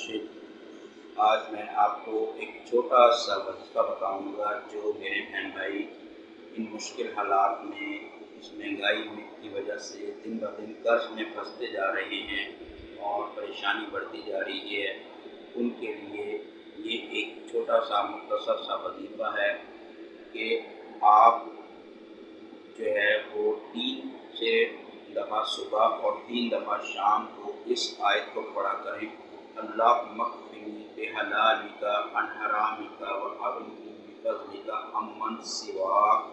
مرشد، آج میں آپ کو ایک چھوٹا سا وظیفہ بتاؤں گا جو میرے بہن بھائی ان مشکل حالات میں، اس مہنگائی کی وجہ سے دن بدن قرض میں پھنستے جا رہے ہیں اور پریشانی بڑھتی جا رہی ہے، ان کے لیے یہ ایک چھوٹا سا مختصر سا وظیفہ ہے کہ آپ جو ہے وہ 3 دفعہ صبح اور 3 دفعہ شام کو اس آیت کو پڑھا کریں: اللہم اکفنی بحلالک عن حرامک واغننی بفضلک عمن سواک،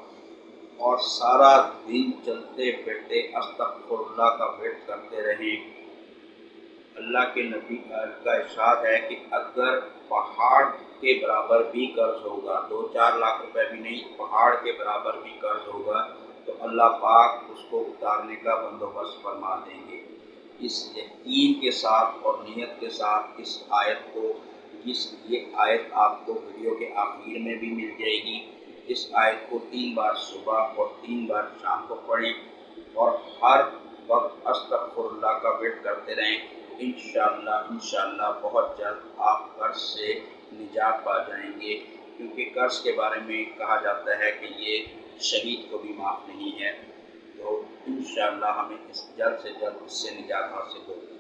اور سارا دن چلتے پھرتے استغفر اللہ کا ورد کرتے رہیں۔ اللہ کے نبی کا ارشاد ہے کہ اگر پہاڑ کے برابر بھی قرض ہوگا، 2-4 لاکھ روپے بھی نہیں، پہاڑ کے برابر بھی قرض ہوگا تو اللہ پاک اس کو اتارنے کا بندوبست فرما دیں گے۔ اس یقین کے ساتھ اور نیت کے ساتھ اس آیت کو، یہ آیت آپ کو ویڈیو کے آخر میں بھی مل جائے گی، اس آیت کو 3 بار صبح اور 3 بار شام کو پڑھیں اور ہر وقت استغفر اللہ کا ورد کرتے رہیں۔ انشاءاللہ بہت جلد آپ قرض سے نجات پا جائیں گے، کیونکہ قرض کے بارے میں کہا جاتا ہے کہ یہ شہید کو بھی معاف نہیں ہے، تو انشاءاللہ ہمیں جلد سے جلد اس سے نجات حاصل ہوگی۔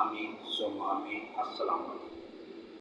آمین ثم آمین۔ السلام علیکم۔